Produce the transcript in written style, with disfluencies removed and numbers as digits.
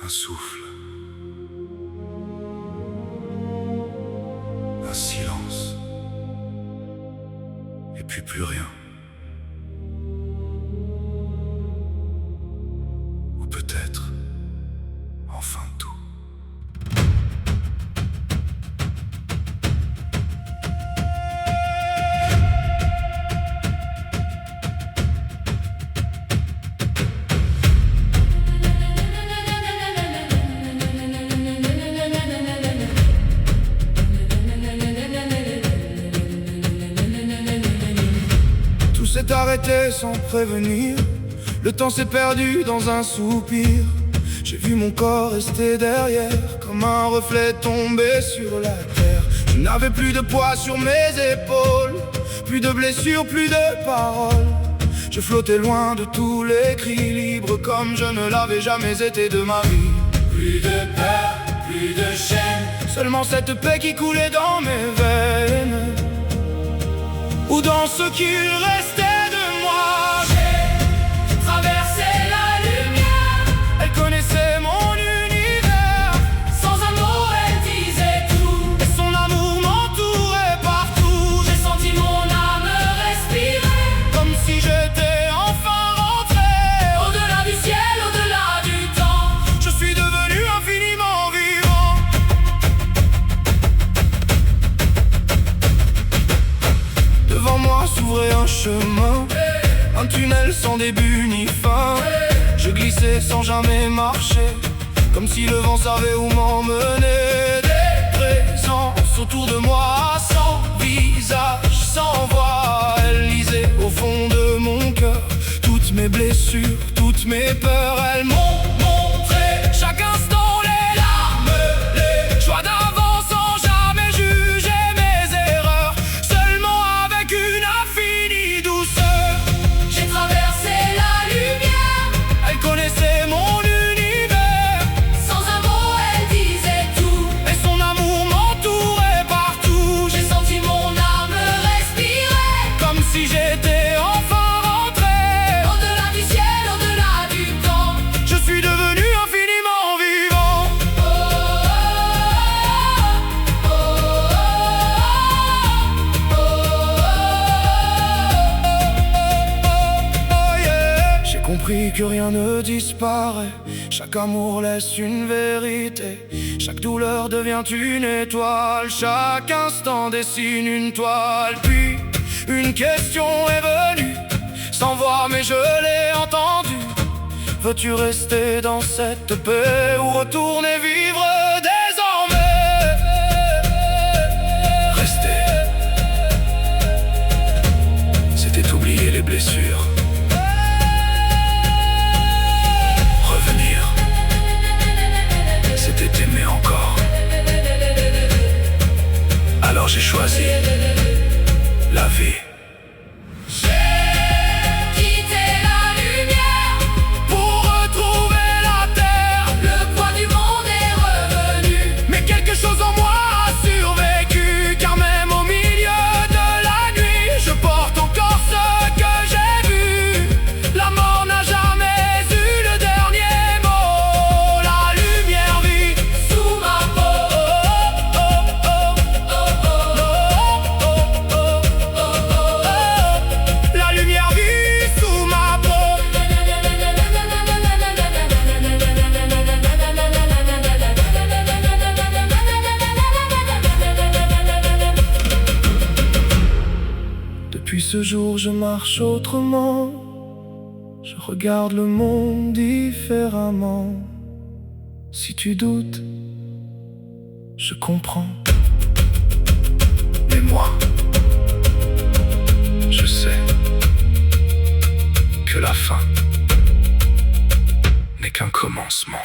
un souffle, un silence, et puis plus rien. Ou peut-être, enfin tout. Tout s'est arrêté sans prévenir. Le temps s'est perdu dans un soupir. J'ai vu mon corps rester derrière, comme un reflet tombé sur la terre. Je n'avais plus de poids sur mes épaules, plus de blessures, plus de paroles. Je flottais loin de tous les cris, libres comme je ne l'avais jamais été de ma vie. Plus de peur, plus de chaîne, seulement cette paix qui coulait dans mes veines, ou dans ce qu'il restait de moi. J'ai traversé la lumière, elle connaissait mon univers. Sans un mot elle disait tout, et son amour m'entourait partout. J'ai senti mon âme respirer, comme si j'étais enfin rentré. Au-delà du ciel, au-delà du temps, je suis devenu infiniment vivant. Devant moi s'ouvrait un chemin, un tunnel sans début ni fin. Je glissais sans jamais marcher, comme si le vent savait où m'emmener. Des présences autour de moi, sans visage, sans voix. Elle lisait au fond de mon cœur toutes mes blessures, toutes mes peurs. Elles m'ont montré chaque instant les larmes, les joies d'avant, sans jamais juger mes erreurs, seulement avec une infinie douceur. J'ai traversé la lumière, elle connaissait mon univers. Sans un mot elle disait tout, et son amour m'entourait partout. J'ai senti mon âme respirer, comme si j'étais enfin rentré. Au-delà du ciel, au-delà du temps, je suis devenu infiniment vivant. Oh, oh, oh, oh, yeah. J'ai compris que rien ne disparaît, chaque amour laisse une vérité. Chaque douleur devient une étoile, chaque instant dessine une toile. Puis une question est venue, sans voix mais je l'ai entendue. Veux-tu rester dans cette paix ou retourner vivre désormais? Rester, c'était oublier les blessures. Revenir, c'était aimer encore. Alors j'ai choisi la vie. Quitter la lumière Pour retrouver la terre, le poids du monde est revenu. mais quelque chose en moi a survécu. Car même au milieu de la nuit, je porte encore ce que j'ai vu. La mort n'a jamais eu le dernier mot. La lumière vit Sous ma peau, la lumière vit sous ma peau. Depuis ce jour je marche autrement, je regarde le monde différemment. Si tu doutes, je comprends. Mais moi, je sais que la fin n'est qu'un commencement.